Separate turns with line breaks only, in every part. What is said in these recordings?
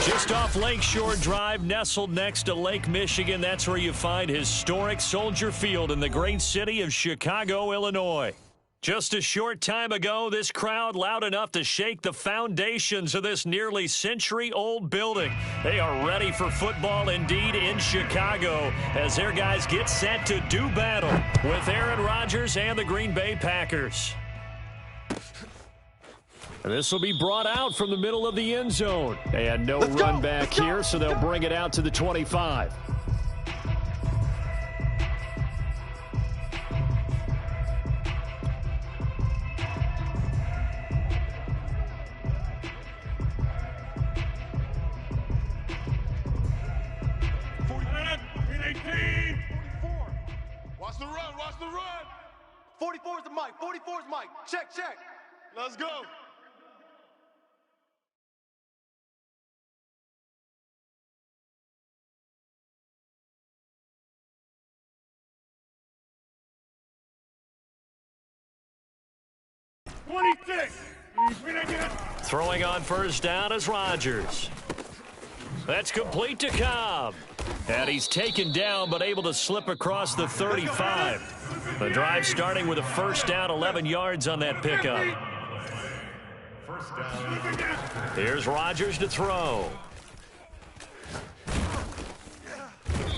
Just off Lakeshore Drive, nestled next to Lake Michigan, that's where you find historic Soldier Field in the great city of Chicago, Illinois. Just a short time ago, this crowd loud enough to shake the foundations of this nearly century-old building. They are ready for football indeed in Chicago as their guys get set to do battle with Aaron Rodgers and the Green Bay Packers. And this will be brought out from the middle of the end zone. And no run back here, so they'll bring it out to the 25.
Watch the run, watch the run. 44 is the mic, 44 is Mike. Check, check. Let's go.
Throwing on first down is Rodgers. That's complete to Cobb. And he's taken down but able to slip across the 35. The drive starting with a first down, 11 yards on that pickup. Here's Rodgers to throw.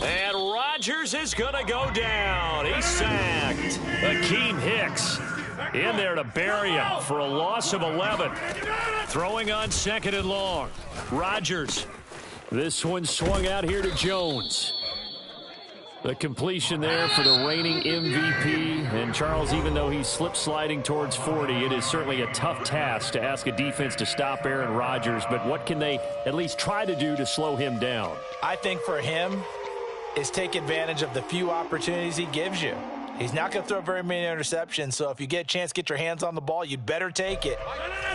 And Rodgers is going to go down. He's sacked. Akeem Hicks in there to bury him for a loss of 11. Throwing on second and long. Rodgers. This one swung out here to Jones. The completion there for the reigning MVP. And Charles, even though he's slip-sliding towards 40, it is certainly a tough task to ask a defense to stop Aaron Rodgers. But what can they at least try to do to slow him down?
I think for him is take advantage of the few opportunities he gives you. He's not going to throw very many interceptions, so if you get a chance to get your hands on the ball, you'd better take it.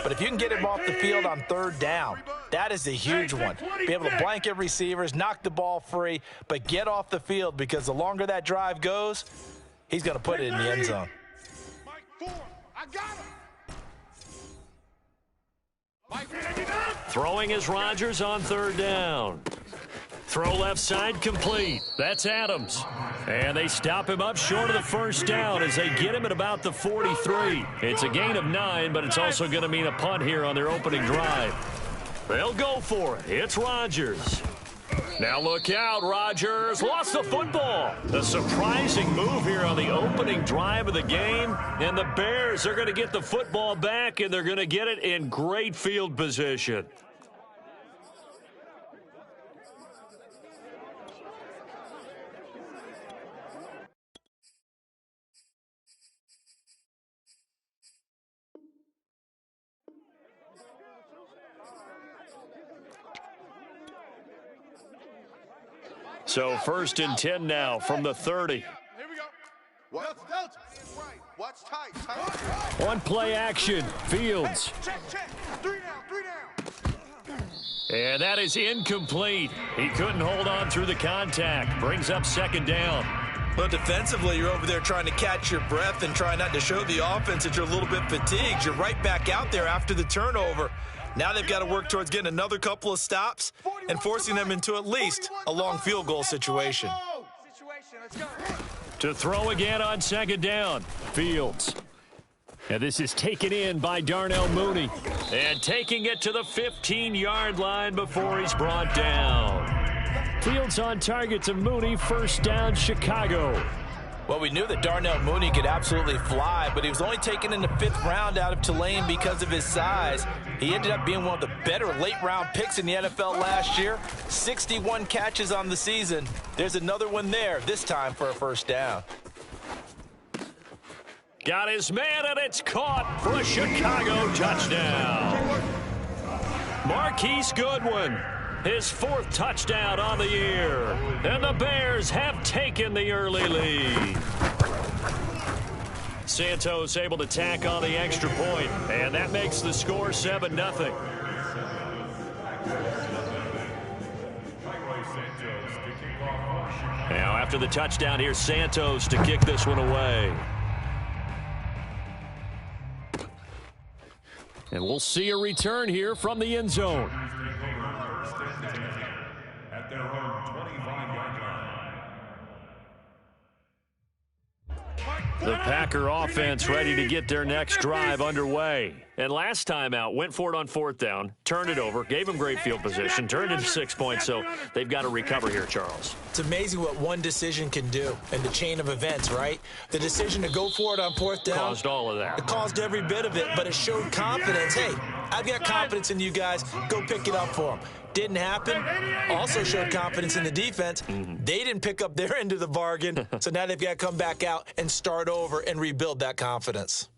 But if you can get him off the field on third down, that is a huge one. Be able to blanket receivers, knock the ball free, but get off the field because the longer that drive goes, he's going to put it in the end zone.
Throwing is Rodgers on third down. Throw left side complete. That's Adams. And they stop him up short of the first down as they get him at about the 43. It's a gain of 9, but it's also going to mean a punt here on their opening drive. They'll go for it. It's Rodgers. Now look out, Rodgers lost the football. A surprising move here on the opening drive of the game. And the Bears are going to get the football back, and they're going to get it in great field position. So first and 10 now from the 30.
Here we go. Watch tight.
One play action. Fields.
Check. 3 down.
And that is incomplete. He couldn't hold on through the contact. Brings up second down.
But defensively, you're over there trying to catch your breath and try not to show the offense that you're a little bit fatigued. You're right back out there after the turnover. Now they've got to work towards getting another couple of stops and forcing them into at least a long field goal situation.
To throw again on second down. Fields. And this is taken in by Darnell Mooney. And taking it to the 15-yard line before he's brought down. Fields on target to Mooney. First down, Chicago.
Well, we knew that Darnell Mooney could absolutely fly, but he was only taken in the 5th round out of Tulane because of his size. He ended up being one of the better late-round picks in the NFL last year. 61 catches on the season. There's another one there, this time for a first down.
Got his man, and it's caught for a Chicago touchdown. Marquise Goodwin, his 4th touchdown on the year. And the Bears have taken the early lead. Santos able to tack on the extra point, and that makes the score 7-0. Now after the touchdown, here's Santos to kick this one away. And we'll see a return here from the end zone.
their own 25-yard line.
The Packer offense ready to get their next drive underway. And last time out, went for it on fourth down, turned it over, gave them great field position, turned into 6 points, so they've got to recover here, Charles.
It's amazing what one decision can do in the chain of events, right? The decision to go for it on fourth down.
Caused all of that.
It caused every bit of it, but it showed confidence. Hey, I've got confidence in you guys. Go pick it up for them. Didn't happen. Also showed confidence in the defense. They didn't pick up their end of the bargain, so now they've got to come back out and start over and rebuild that confidence.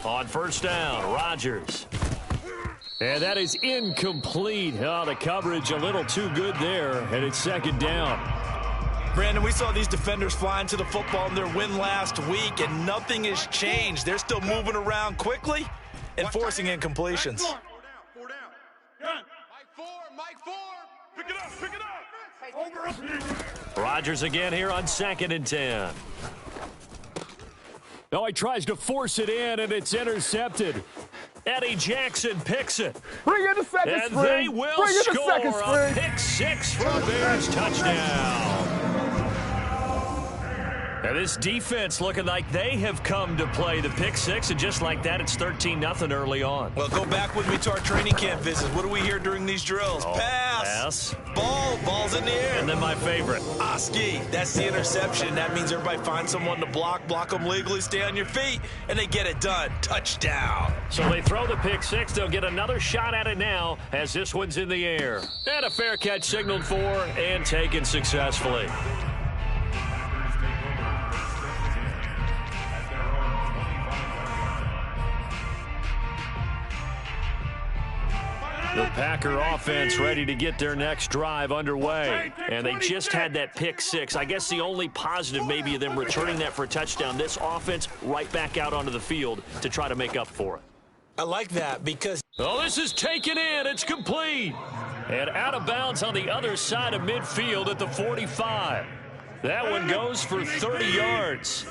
On first down, Rodgers. And that is incomplete. Oh, the coverage a little too good there, and it's second down.
Brandon, we saw these defenders flying to the football in their win last week, and nothing has changed. They're still moving around quickly and forcing incompletions.
Rodgers again here on 2nd and 10. Oh, he tries to force it in, and it's intercepted. Eddie Jackson picks it.
Bring in the second
and
string.
They will
Bring in the
score
second
a
string.
pick six for a Bears touchdown. And this defense looking like they have come to play the pick six, and just like that, it's 13-0 early on.
Well, go back with me to our training camp visits. What do we hear during these drills? Pass. Ball's in the air.
And then my favorite.
Oski, that's the interception. That means everybody finds someone to block them legally, stay on your feet, and they get it done. Touchdown.
So they throw the pick six. They'll get another shot at it now as this one's in the air. And a fair catch signaled for and taken successfully. The Packer offense ready to get their next drive underway. And they just had that pick six. I guess the only positive maybe of them returning that for a touchdown. This offense right back out onto the field to try to make up for it.
I like that because...
Oh, this is taken in. It's complete. And out of bounds on the other side of midfield at the 45. That one goes for 30 yards.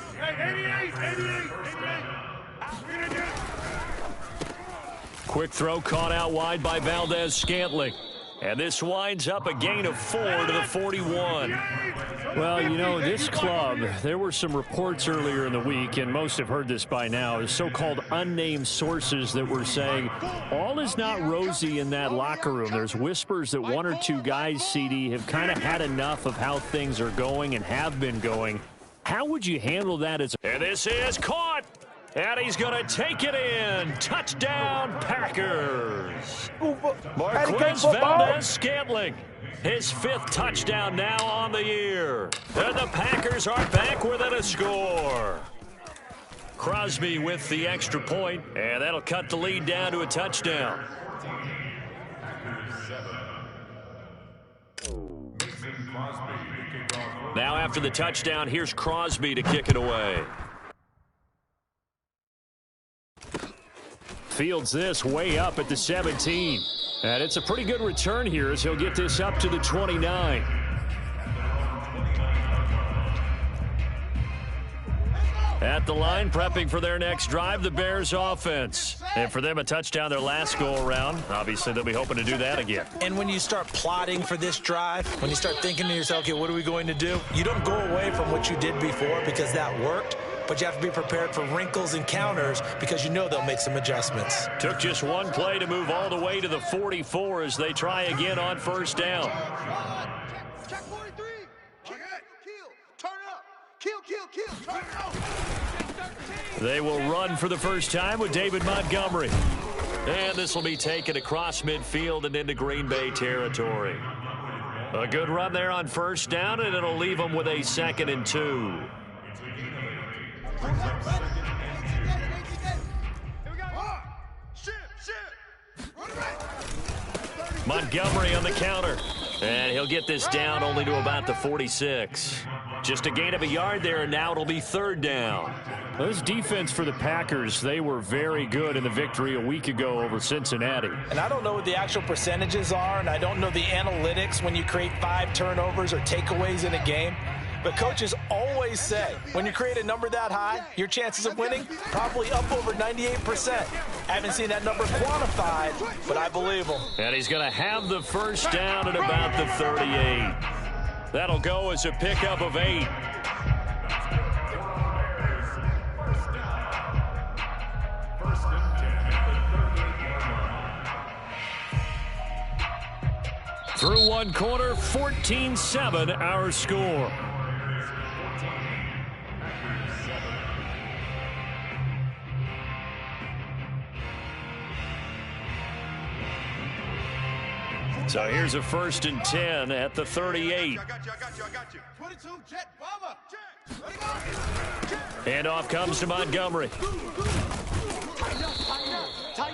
Quick throw caught out wide by Valdez-Scantling. And this winds up a gain of 4 to the 41. Well, you know, this club, there were some reports earlier in the week, and most have heard this by now, is so-called unnamed sources that were saying all is not rosy in that locker room. There's whispers that one or two guys, CD, have kind of had enough of how things are going and have been going. How would you handle that as... And this is caught! And he's going to take it in. Touchdown, Packers. Marquez Valdez-Scantling. His 5th touchdown now on the year. And the Packers are back within a score. Crosby with the extra point, and that'll cut the lead down to a touchdown. Now after the touchdown, here's Crosby to kick it away. Fields this way up at the 17. And it's a pretty good return here as he'll get this up to the 29. At the line, prepping for their next drive, the Bears offense. And for them, a touchdown their last go-around. Obviously, they'll be hoping to do that again.
And when you start plotting for this drive, when you start thinking to yourself, okay, what are we going to do? You don't go away from what you did before because that worked. But you have to be prepared for wrinkles and counters because you know they'll make some adjustments.
Took just one play to move all the way to the 44 as they try again on first down.
Check 43. Kill. Turn it up. Kill. Turn it up.
They will run for the first time with David Montgomery. And this will be taken across midfield and into Green Bay territory. A good run there on first down, and it'll leave them with a 2nd and 2. Montgomery on the counter. And he'll get this down only to about the 46. Just a gain of a yard there, and now it'll be 3rd down. This defense for the Packers, they were very good in the victory a week ago over Cincinnati.
And I don't know what the actual percentages are, and I don't know the analytics when you create 5 turnovers or takeaways in a game. But coaches always say, when you create a number that high, your chances of winning probably up over 98%. I haven't seen that number quantified, but I believe him.
And he's going to have the first down at about the 38. That'll go as a pickup of 8. Through one quarter, 14-7 our score. So here's a 1st and 10 at the 38.
I got you. 22, jet, bomber.
And off comes to Montgomery.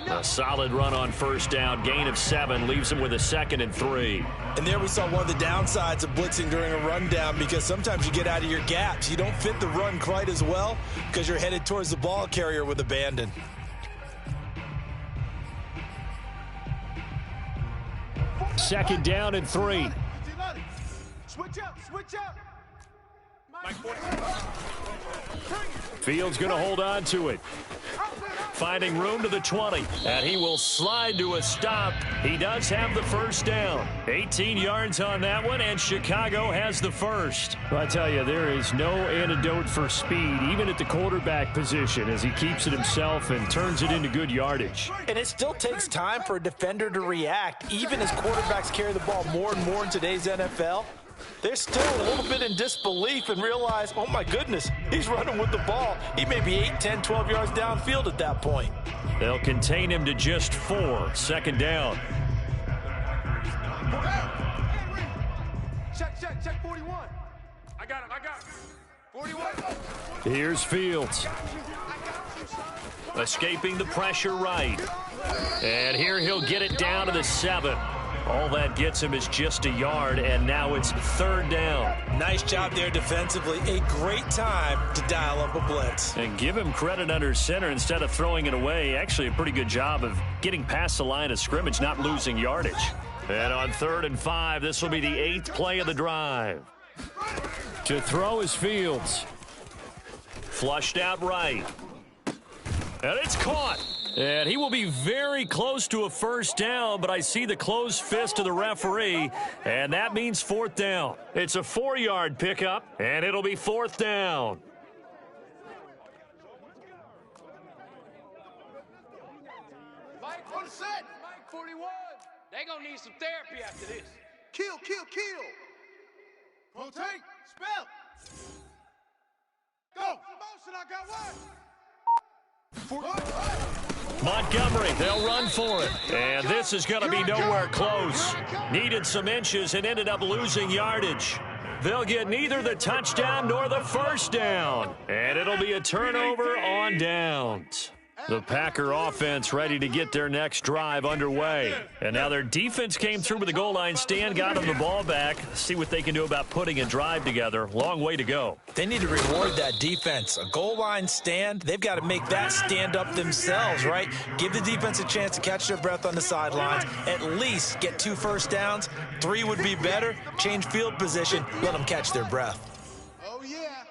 A solid run on first down. Gain of 7 leaves him with a 2nd and 3.
And there we saw one of the downsides of blitzing during a rundown, because sometimes you get out of your gaps. You don't fit the run quite as well because you're headed towards the ball carrier with abandon.
Second down and 3.
Switch up.
Fields going to hold on to it. Finding room to the 20. And he will slide to a stop. He does have the first down. 18 yards on that one, and Chicago has the first. Well, I tell you, there is no antidote for speed, even at the quarterback position, as he keeps it himself and turns it into good yardage.
And it still takes time for a defender to react, even as quarterbacks carry the ball more and more in today's NFL. They're still a little bit in disbelief and realize, oh my goodness, he's running with the ball. He may be 8, 10, 12 yards downfield at that point.
They'll contain him to just 4. Second down.
Check 41. I got him. 41.
Here's Fields. Escaping the pressure right. And here he'll get it down to the 7. All that gets him is just a yard, and now it's 3rd down.
Nice job there defensively. A great time to dial up a blitz.
And give him credit under center instead of throwing it away. Actually, a pretty good job of getting past the line of scrimmage, not losing yardage. And on 3rd and 5, this will be the 8th play of the drive. To throw is Fields. Flushed out right. And it's caught. And he will be very close to a first down, but I see the closed fist of the referee, and that means 4th down. It's a 4-yard pickup, and it'll be 4th down.
Mike on set. Mike 41. They gonna need some therapy after this. Kill. Rotate. Spell. Go. Motion, I got one.
Montgomery, they'll run for it. And this is going to be nowhere close. Needed some inches and ended up losing yardage. They'll get neither the touchdown nor the first down. And it'll be a turnover on downs. The Packer offense ready to get their next drive underway. And now their defense came through with the goal line stand, got them the ball back. See what they can do about putting a drive together. Long way to go.
They need to reward that defense. A goal line stand, they've got to make that stand up themselves, right? Give the defense a chance to catch their breath on the sidelines. At least get 2 first downs. 3 would be better. Change field position. Let them catch their breath.
Oh, yeah.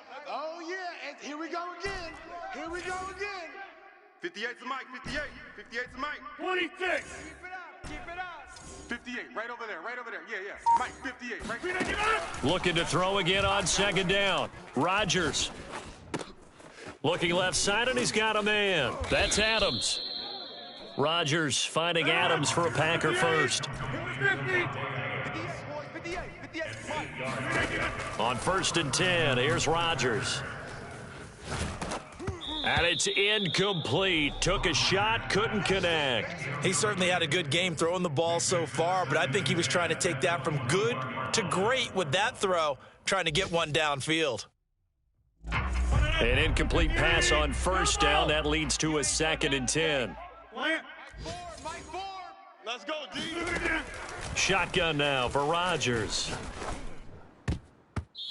And here we go again. 58's the mic. 58's the mic.
26.
Keep it out. 58, right over there. Yeah. Mike, 58, right there.
Looking to throw again on 2nd down. Rodgers. Looking left side, and he's got a man. That's Adams. Rodgers finding Adams for a Packer first.
58.
On 1st and 10, here's Rodgers. And it's incomplete. Took a shot, couldn't connect.
He certainly had a good game throwing the ball so far, but I think he was trying to take that from good to great with that throw, trying to get one downfield.
An incomplete pass on 1st down. That leads to a 2nd and 10.
Mike 4. Let's go, D.
Shotgun now for Rodgers.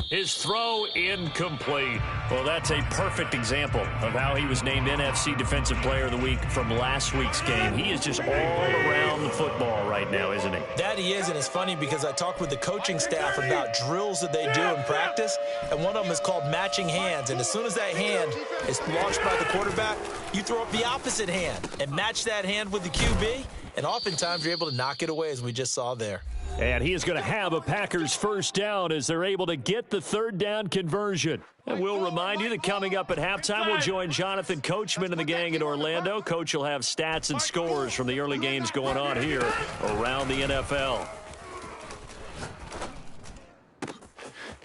His throw incomplete. Well, that's a perfect example of how he was named NFC Defensive Player of the Week from last week's game. He is just all around the football right now, isn't he?
That he is, and it's funny because I talked with the coaching staff about drills that they do in practice, and one of them is called matching hands. And as soon as that hand is launched by the quarterback, you throw up the opposite hand and match that hand with the QB, and oftentimes you're able to knock it away, as we just saw there.
And he is going to have a Packers first down as they're able to get the third down conversion. And we'll remind you that coming up at halftime, we'll join Jonathan Coachman and the gang in Orlando. Coach will have stats and scores from the early games going on here around the NFL.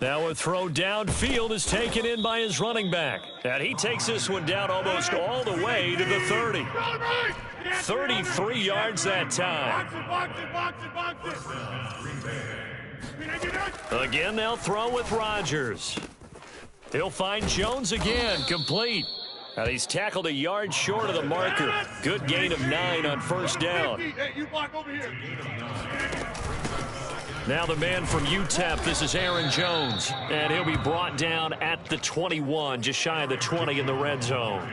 Now a throw downfield is taken in by his running back. And he takes this one down almost all the way to the 30. 33 yards that time. Again, they'll throw with Rodgers. He'll find Jones again, complete. And he's tackled a yard short of the marker. Good gain of 9 on first down. Now the man from UTEP, this is Aaron Jones. And he'll be brought down at the 21, just shy of the 20 in the red zone.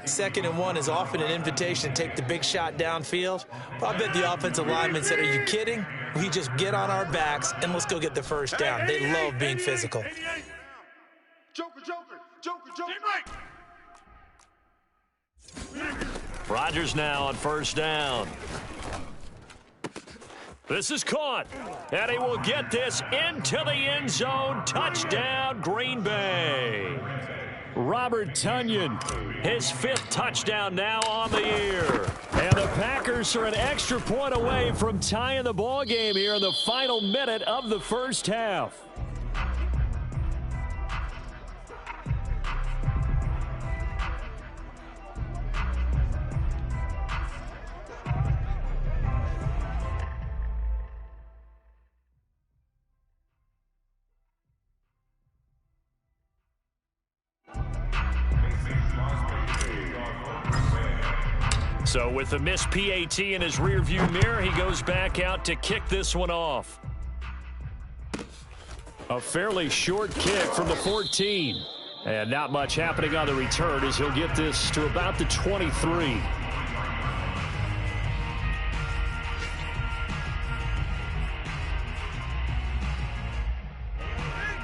2nd and 1 is often an invitation to take the big shot downfield. But I bet the offensive lineman said, are you kidding? We just get on our backs and let's go get the first down. They love being physical.
Rodgers now on first down. This is caught, and he will get this into the end zone. Touchdown, Green Bay. Robert Tonyan, his 5th touchdown now on the year. And the Packers are an extra point away from tying the ball game here in the final minute of the first half. So with the missed PAT in his rearview mirror, he goes back out to kick this one off. A fairly short kick from the 14. And not much happening on the return as he'll get this to about the 23.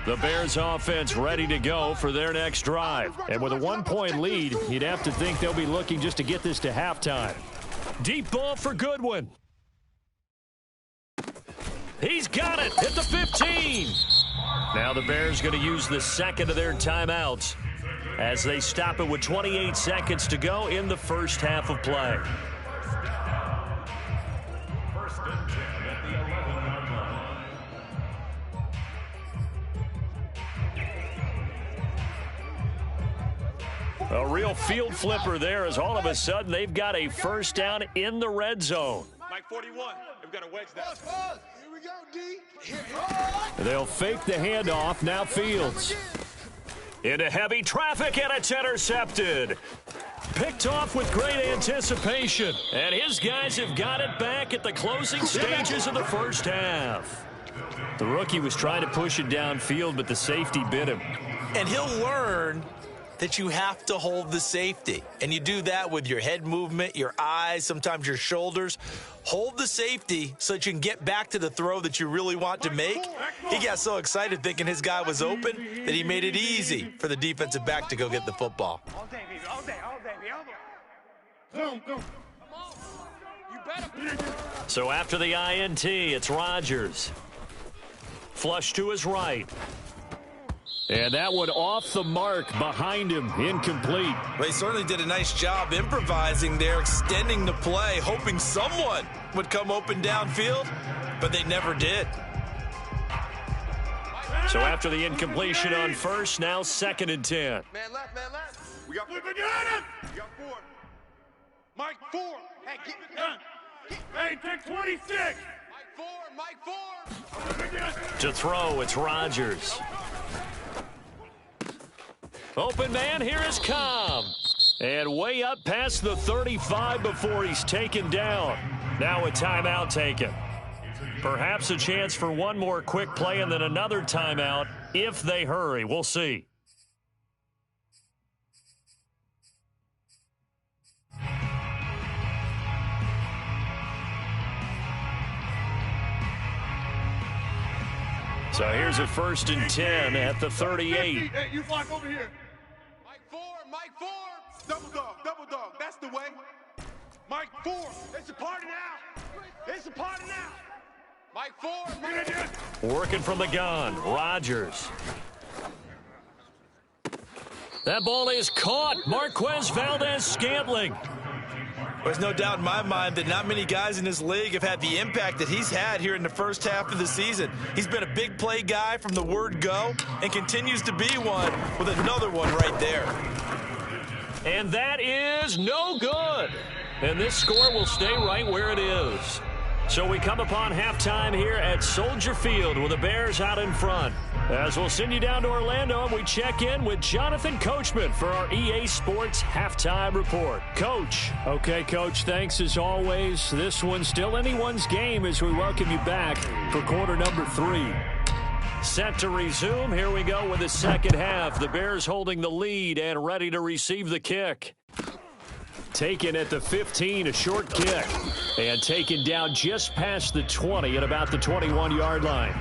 The Bears offense ready to go for their next drive. And with a 1-point lead, you'd have to think they'll be looking just to get this to halftime. Deep ball for Goodwin. He's got it at the 15. Now the Bears going to use the second of their timeouts as they stop it with 28 seconds to go in the first half of play. A real field flipper there as all of a sudden they've got a first down in the red zone.
Mike 41, we've got to wedge that. Here we go, D.
They'll fake the handoff. Now Fields. Into heavy traffic, and it's intercepted. Picked off with great anticipation. And his guys have got it back at the closing stages of the first half. The rookie was trying to push it downfield, but the safety bit him.
And he'll learn that you have to hold the safety. And you do that with your head movement, your eyes, sometimes your shoulders. Hold the safety so that you can get back to the throw that you really want to make. He got so excited thinking his guy was open that he made it easy for the defensive back to go get the football.
All day, baby, all day, all day, baby. You better.
So after the INT, it's Rodgers. Flush to his right. And that one off the mark behind him, incomplete.
Well, he certainly did a nice job improvising there, extending the play, hoping someone would come open downfield, but they never did.
So after the incompletion on first, now 2nd and 10.
Man left, man left. We got 4. We got 4. Mike 4. Hey, get done.
Hey, take 26.
Mike 4.
To throw, it's Rodgers. Open man, here is Cobb. And way up past the 35 before he's taken down. Now a timeout taken. Perhaps a chance for one more quick play and then another timeout if they hurry. We'll see. So here's a 1st and 10 at the 38.
Hey, you block over here.
Mike four. Double dog. That's the way. Mike four. It's a party now. Mike four.
Working from the gun, Rodgers. That ball is caught. Marquez Valdez-Scantling.
There's no doubt in my mind that not many guys in this league have had the impact that he's had here in the first half of the season. He's been a big play guy from the word go and continues to be one with another one right there.
And that is no good. And this score will stay right where it is. So we come upon halftime here at Soldier Field with the Bears out in front. As we'll send you down to Orlando and we check in with Jonathan Coachman for our EA Sports Halftime Report. Coach. Okay, Coach, thanks as always. This one's still anyone's game as we welcome you back for quarter number 3. Set to resume. Here we go with the second half. The Bears holding the lead and ready to receive the kick. Taken at the 15, a short kick. And taken down just past the 20 at about the 21-yard line.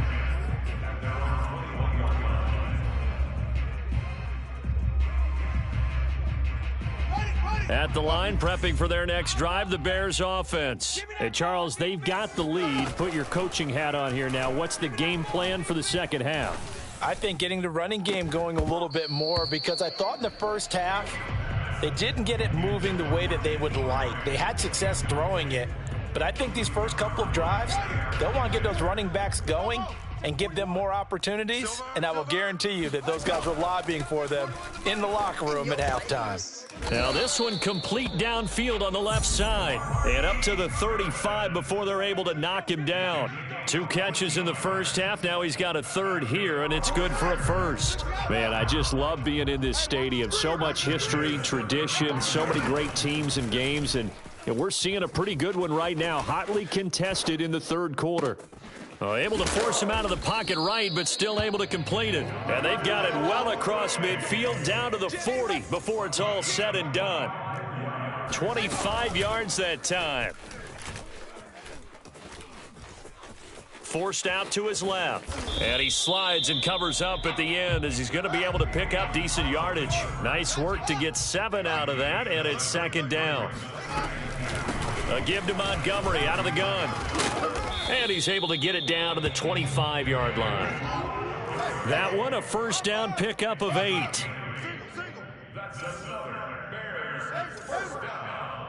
At the line, prepping for their next drive, the Bears offense. Hey, Charles, they've got the lead. Put your coaching hat on here now. What's the game plan for the second half?
I think getting the running game going a little bit more, because I thought in the first half they didn't get it moving the way that they would like. They had success throwing it, but I think these first couple of drives, they'll want to get those running backs going and give them more opportunities, and I will guarantee you that those guys were lobbying for them in the locker room at halftime.
Now this one complete downfield on the left side and up to the 35 before they're able to knock him down. 2 catches in the first half. Now he's got a third here, and it's good for a first. Man, I just love being in this stadium. So much history, tradition, so many great teams and games, and we're seeing a pretty good one right now, hotly contested in the third quarter. Able to force him out of the pocket right, but still able to complete it. And they've got it well across midfield, down to the 40 before it's all said and done. 25 yards that time. Forced out to his left. And he slides and covers up at the end as he's going to be able to pick up decent yardage. Nice work to get 7 out of that, and it's second down. A give to Montgomery out of the gun. And he's able to get it down to the 25-yard line. That one, a first down pickup of 8.
That's another Bears first down.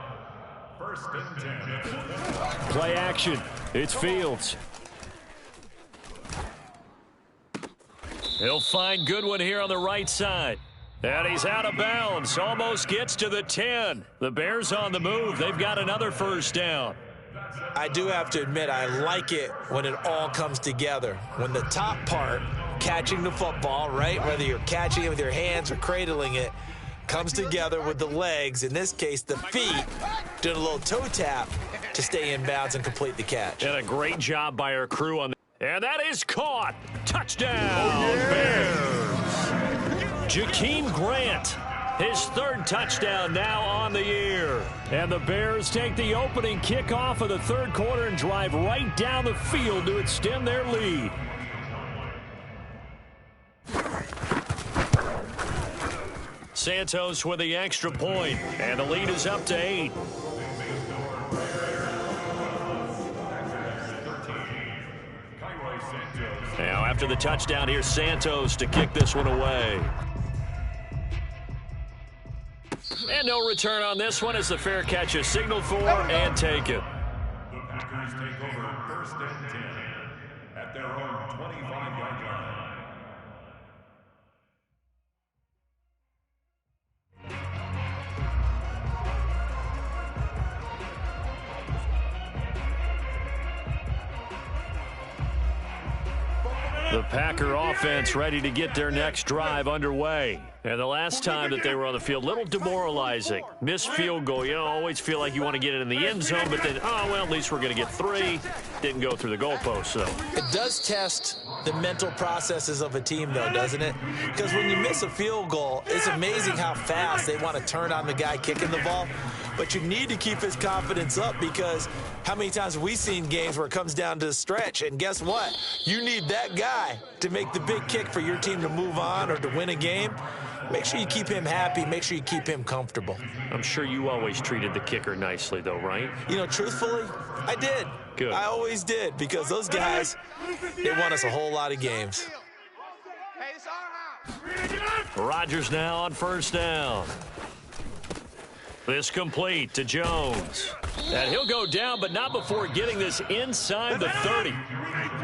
1st and 10.
Play action. It's Fields. He'll find Goodwin here on the right side. And he's out of bounds. Almost gets to the 10. The Bears on the move. They've got another first down.
I do have to admit, I like it when it all comes together. When the top part, catching the football, right, whether you're catching it with your hands or cradling it, comes together with the legs, in this case the feet, doing a little toe tap to stay in bounds and complete the catch.
And a great job by our crew on that. And that is caught. Touchdown, Bears. Jakeem Grant. His 3rd touchdown now on the year. And the Bears take the opening kickoff of the third quarter and drive right down the field to extend their lead. Santos with the extra point, and the lead is up to 8. Now after the touchdown, here's Santos to kick this one away. And no return on this one as the fair catch is signaled for and taken.
The Packers take over 1st and 10 at their own 25-yard line.
The Packer offense ready to get their next drive underway. And the last time that they were on the field, little demoralizing. Missed field goal. You always feel like you want to get it in the end zone, but then, oh, well, at least we're going to get 3. Didn't go through the goalpost, though.
It does test the mental processes of a team, though, doesn't it? Because when you miss a field goal, it's amazing how fast they want to turn on the guy kicking the ball. but you need to keep his confidence up because how many times have we seen games where it comes down to the stretch? And guess what? You need that guy to make the big kick for your team to move on or to win a game. Make sure you keep him happy. Make sure you keep him comfortable.
I'm sure you always treated the kicker nicely, though, right?
You know, truthfully, I did.
Good.
I always did because those guys, they won us a whole lot of games.
Hey, it's our house.
Rodgers now on first down. This complete to Jones. And he'll go down, but not before getting this inside the 30.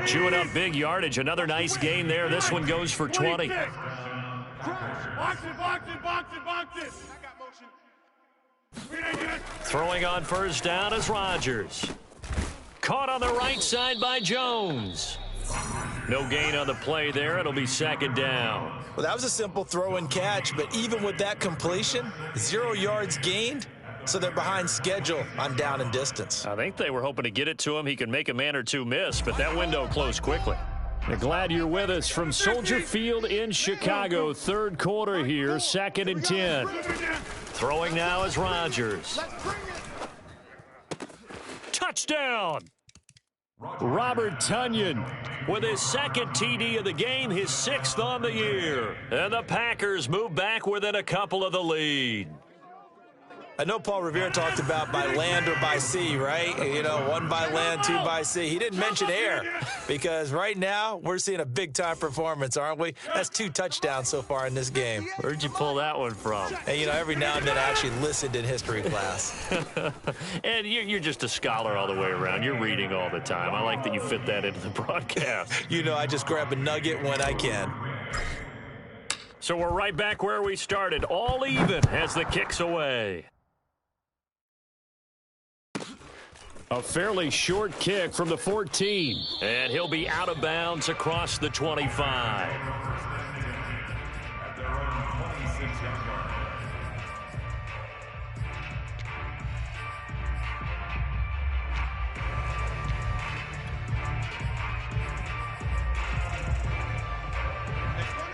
Chewing up big yardage. Another nice gain there. This one goes for 20.
Box it, box it, box it, box it. I got motion.
Throwing on first down is Rodgers. Caught on the right side by Jones. No gain on the play there. It'll be second down.
Well, that was a simple throw and catch, but even with that completion, 0 yards gained, so they're behind schedule on down and distance.
I think they were hoping to get it to him. He could make a man or two miss, but that window closed quickly. Glad you're with us from Soldier Field in Chicago. Third quarter here, 2nd and 10. Throwing now is Rodgers. Touchdown! Robert Tonyan with his second TD of the game, his 6th on the year. And the Packers move back within a couple of the lead.
I know Paul Revere talked about by land or by sea, right? You know, 1 by land, 2 by sea. He didn't mention air because right now we're seeing a big-time performance, aren't we? That's 2 touchdowns so far in this game.
Where'd you pull that one from?
And, you know, every now and then I actually listened in history class.
And you're just a scholar all the way around. You're reading all the time. I like that you fit that into the broadcast.
You know, I just grab a nugget when I can.
So we're right back where we started. All even as the kick's away. A fairly short kick from the 14. And he'll be out of bounds across the 25.
At their own 26-yard line.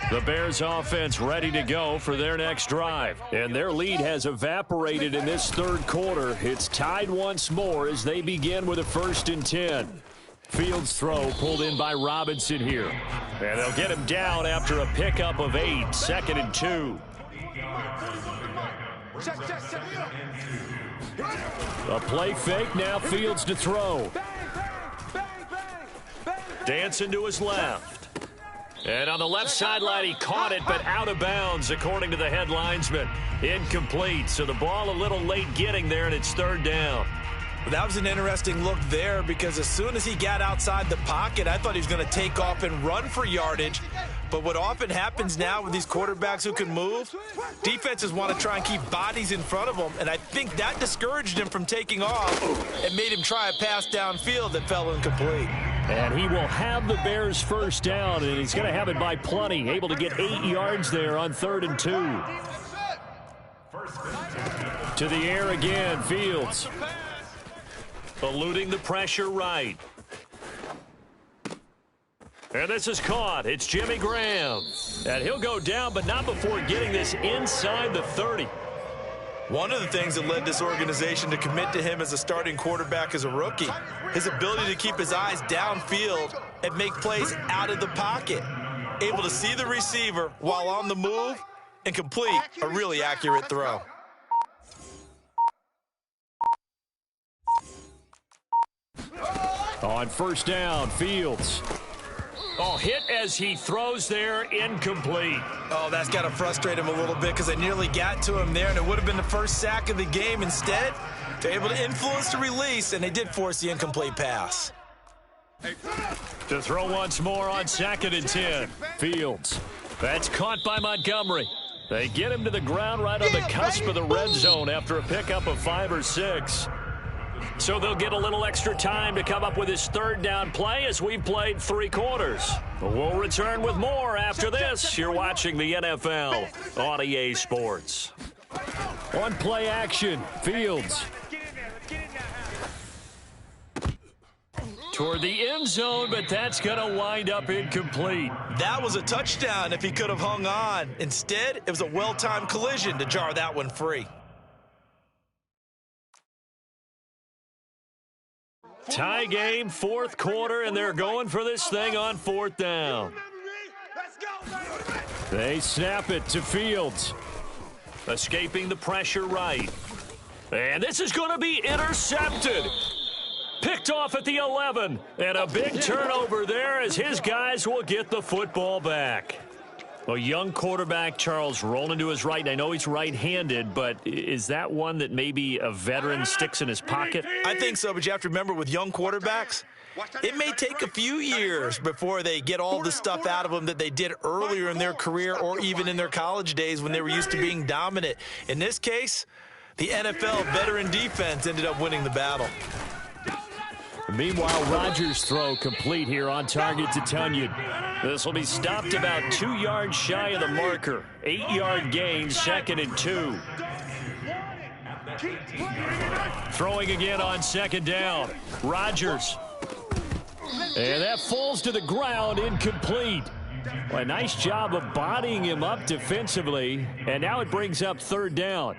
The Bears offense ready to go for their next drive. And their lead has evaporated in this third quarter. It's tied once more as they begin with a 1st and 10. Fields throw pulled in by Robinson here. And they'll get him down after a pickup of 8. 2nd and 2. A play fake, now Fields to throw. Dancing to his left. And on the left sideline, he caught it, but out of bounds, according to the head linesman. Incomplete, so the ball a little late getting there, and it's 3rd down.
Well, that was an interesting look there because as soon as he got outside the pocket, I thought he was going to take off and run for yardage. But what often happens now with these quarterbacks who can move, defenses want to try and keep bodies in front of them, and I think that discouraged him from taking off and made him try a pass downfield that fell incomplete.
And he will have the Bears' first down, and he's going to have it by plenty. Able to get 8 yards there on 3rd and 2. To the air again, Fields. Eluding the pressure right. And this is caught. It's Jimmy Graham. And he'll go down, but not before getting this inside the 30.
One of the things that led this organization to commit to him as a starting quarterback as a rookie, his ability to keep his eyes downfield and make plays out of the pocket. Able to see the receiver while on the move and complete a really accurate throw.
On first down, Fields. Oh, hit as he throws there, incomplete.
Oh, that's got to frustrate him a little bit because they nearly got to him there, and it would have been the first sack of the game. Instead, they're able to influence the release, and they did force the incomplete pass.
To throw once more on 2nd and 10. Fields. That's caught by Montgomery. They get him to the ground right on the cusp of the red zone after a pickup of 5 or 6. So they'll get a little extra time to come up with his 3rd down play as we've played 3 quarters. We'll return with more after this. You're watching the NFL on EA Sports. On play action, Fields. Toward the end zone, but that's going to wind up incomplete.
That was a touchdown if he could have hung on. Instead, it was a well-timed collision to jar that one free.
Tie game, fourth quarter, and they're going for this thing on fourth down. They snap it to Fields. Escaping the pressure right. And this is going to be intercepted. Picked off at the 11. And a big turnover there as his guys will get the football back. A young quarterback, Charles, rolling to his right. I know he's right-handed, but is that one that maybe a veteran sticks in his pocket?
I think so, but you have to remember with young quarterbacks, it may take a few years before they get all the stuff out of them that they did earlier in their career or even in their college days when they were used to being dominant. In this case, the NFL veteran defense ended up winning the battle.
Meanwhile, Rodgers' throw complete here on target to Tunyon. This will be stopped about 2 yards shy of the marker. 8-yard gain, 2nd and 2. Throwing again on 2nd down. Rodgers. And that falls to the ground, incomplete. Well, a nice job of bodying him up defensively. And now it brings up 3rd down.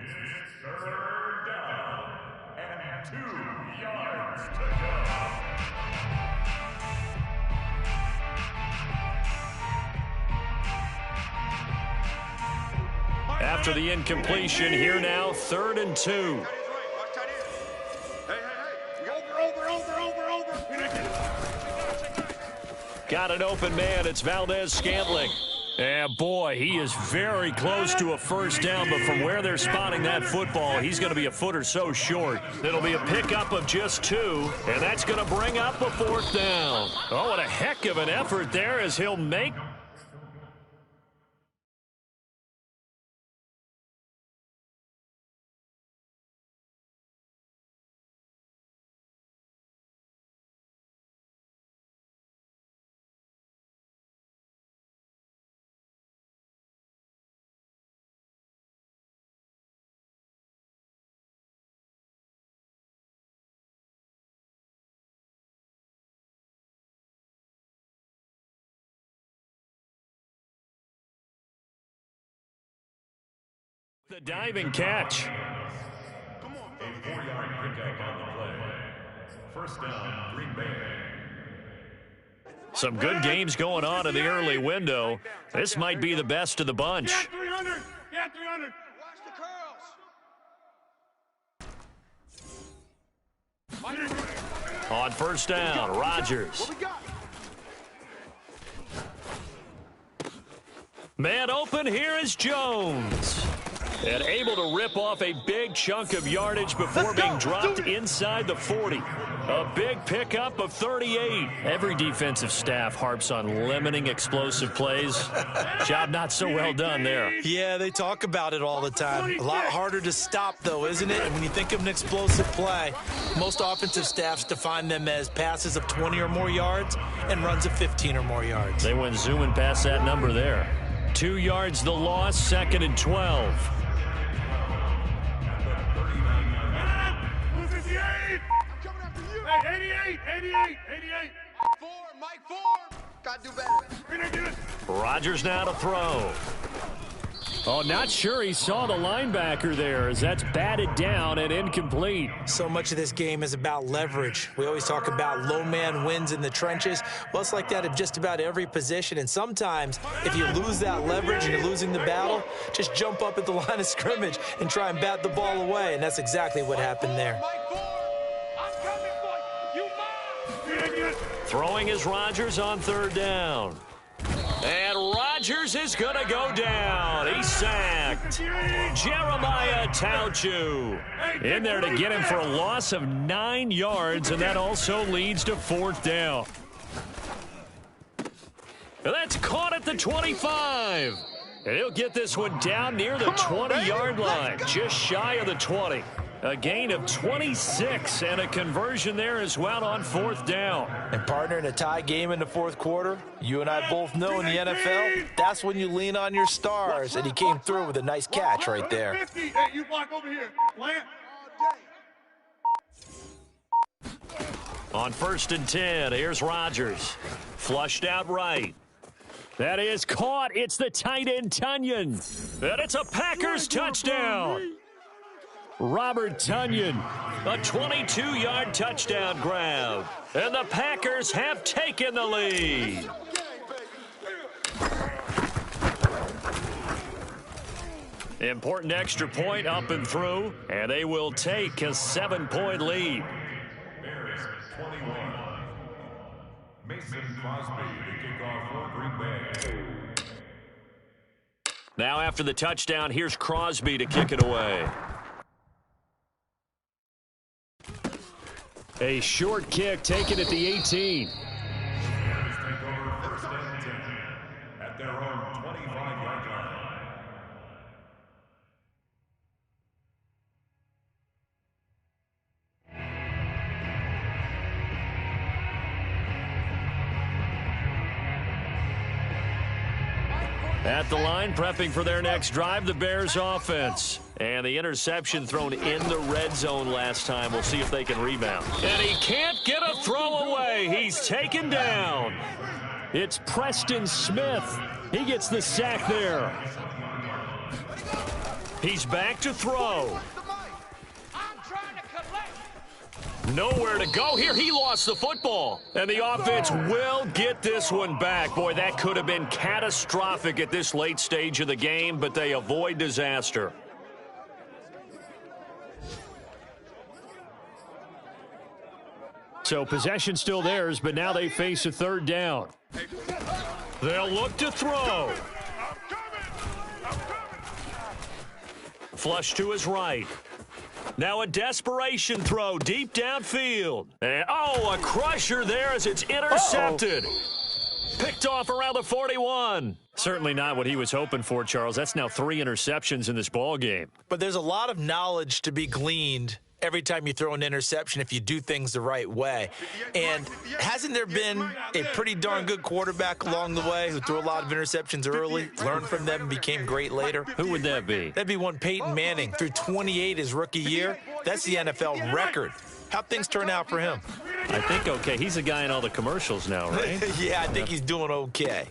After the incompletion, here now, 3rd and 2. Got an open man. It's Valdez-Scantling. And boy, he is very close to a first down, but from where they're spotting that football, he's going to be a foot or so short. It'll be a pickup of just 2, and that's going to bring up a 4th down. Oh, what a heck of an effort there as he'll make. The diving catch.
A 4-yard pickup on the play. First down, Green Bay.
Some good games going on in the early window. This might be the best of the bunch.
Get 300. Get 300. Watch the curls.
On first down, Rodgers. Man open, here is Jones. And able to rip off a big chunk of yardage before being dropped inside the 40. A big pickup of 38. Every defensive staff harps on limiting explosive plays. Job not so well done there.
Yeah, they talk about it all the time. A lot harder to stop, though, isn't it? And when you think of an explosive play, most offensive staffs define them as passes of 20 or more yards and runs of 15 or more yards.
They went zooming past that number there. 2 yards the loss, 2nd and 12.
88. Mike Ford. Got to do better.
Rodgers now to throw. Oh, not sure he saw the linebacker there as that's batted down and incomplete.
So much of this game is about leverage. We always talk about low man wins in the trenches. Well, it's like that at just about every position. And sometimes if you lose that leverage and you're losing the battle, just jump up at the line of scrimmage and try and bat the ball away. And that's exactly what happened there.
Throwing is Rodgers on 3rd down. And Rodgers is going to go down. He's sacked. Jeremiah Tauchu in there to get him for a loss of 9 yards, and that also leads to 4th down. And that's caught at the 25. And he'll get this one down near the 20-yard line, just shy of the 20. A gain of 26 and a conversion there as well on 4th down.
And partner, in a tie game in the 4th quarter, you and I both know in the NFL, that's when you lean on your stars. And he came through with a nice catch right there.
Hey, you block over here. Plant.
On 1st and 10, here's Rodgers. Flushed out right. That is caught. It's the tight end, Tunyon. And it's a Packers touchdown. Robert Tonyan, a 22-yard touchdown grab. And the Packers have taken the lead. Important extra point up and through, and they will take a 7-point lead.
Bears 21. Mason Crosby to kick off for Green Bay.
Now after the touchdown, here's Crosby to kick it away. A short kick taken at the 18.
Bears take over first and 10 at their own 25-yard line.
At the line, prepping for their next drive, the Bears offense. And the interception thrown in the red zone last time. We'll see if they can rebound. And he can't get a throw away. He's taken down. It's Preston Smith. He gets the sack there. He's back to throw. Nowhere to go here. He lost the football. And the offense will get this one back. Boy, that could have been catastrophic at this late stage of the game, but they avoid disaster. So possession still theirs, but now they face a third down. They'll look to throw. Flush to his right. Now a desperation throw deep downfield. And, oh, a crusher there as it's intercepted. Picked off around the 41. Certainly not what he was hoping for, Charles. That's now 3 interceptions in this ball game.
But there's a lot of knowledge to be gleaned every time you throw an interception if you do things the right way. And hasn't there been a pretty darn good quarterback along the way who threw a lot of interceptions early, learned from them, and became great later?
Who would that be?
That'd be one Peyton Manning. Threw 28 his rookie year. That's the NFL record. How'd things turn out for him?
I think okay. He's a guy in all the commercials now, right?
Yeah, I think he's doing okay.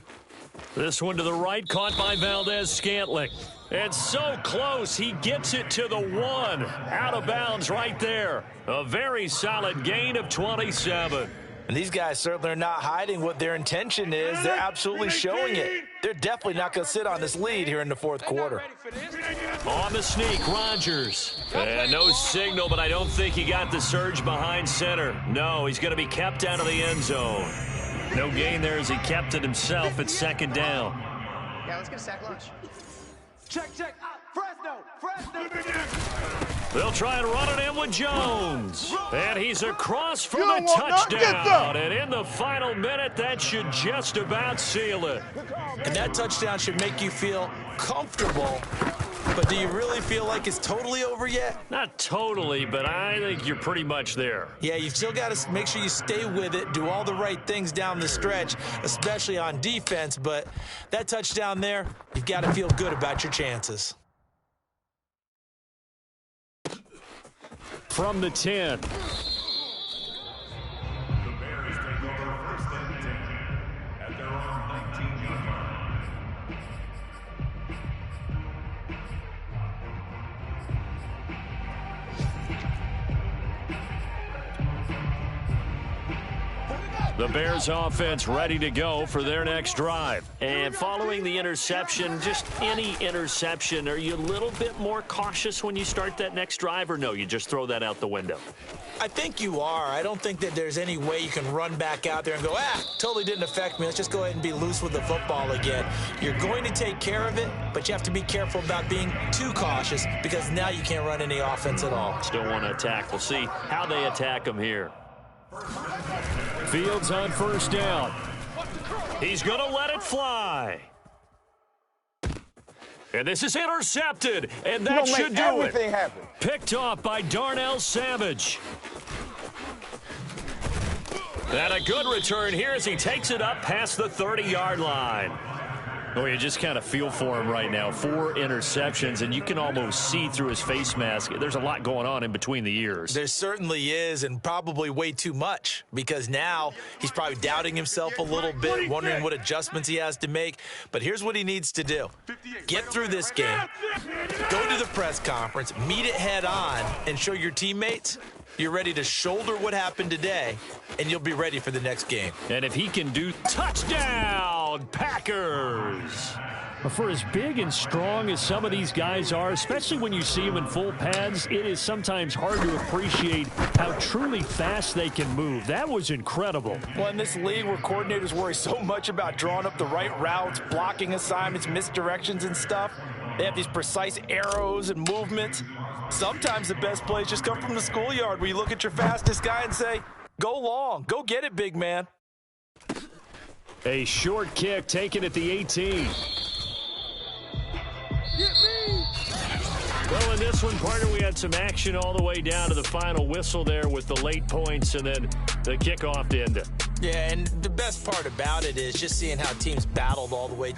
This one to the right, caught by Valdez-Scantling. And so close, he gets it to the 1. Out of bounds right there. A very solid gain of 27.
And these guys certainly are not hiding what their intention is. They're absolutely showing it. They're definitely not going to sit on this lead here in the fourth quarter.
On the sneak, Rodgers. And no signal, but I don't think he got the surge behind center. No, he's going to be kept out of the end zone. No gain there as he kept it himself at second down.
Yeah, let's get a sack lunch.
Check. Fresno.
They'll try and run it in with Jones. And he's across for the touchdown. And in the final minute, that should just about seal it.
And that touchdown should make you feel comfortable. But do you really feel like it's totally over yet?
Not totally, but I think you're pretty much there.
Yeah, you've still got to make sure you stay with it, do all the right things down the stretch, especially on defense. But that touchdown there, you've got to feel good about your chances.
From the 10.
The Bears take over first and 10 at their own 19-yard line.
The Bears offense ready to go for their next drive. And following the interception, just any interception, are you a little bit more cautious when you start that next drive, or no, you just throw that out the window?
I think you are. I don't think that there's any way you can run back out there and go, totally didn't affect me. Let's just go ahead and be loose with the football again. You're going to take care of it, but you have to be careful about being too cautious because now you can't run any offense at all.
Still want to attack. We'll see how they attack them here. Fields on first down. He's going to let it fly. And this is intercepted, and that should do it.
Happen.
Picked off by Darnell Savage. And a good return here as he takes it up past the 30-yard line. Well, you just kind of feel for him right now. 4 interceptions, and you can almost see through his face mask. There's a lot going on in between the ears.
There certainly is, and probably way too much, because now he's probably doubting himself a little bit, wondering what adjustments he has to make. But here's what he needs to do. Get through this game, go to the press conference, meet it head on, and show your teammates you're ready to shoulder what happened today, and you'll be ready for the next game.
And if he can do touchdown, Packers. For as big and strong as some of these guys are, especially when you see them in full pads, it is sometimes hard to appreciate how truly fast they can move. That was incredible.
Well, in this league where coordinators worry so much about drawing up the right routes, blocking assignments, misdirections and stuff, they have these precise arrows and movements. Sometimes the best plays just come from the schoolyard where you look at your fastest guy and say, go long, go get it, big man.
A short kick taken at the 18. Well, in this one, partner, we had some action all the way down to the final whistle there with the late points and then the kickoff to end it.
Yeah, and the best part about it is just seeing how teams battled all the way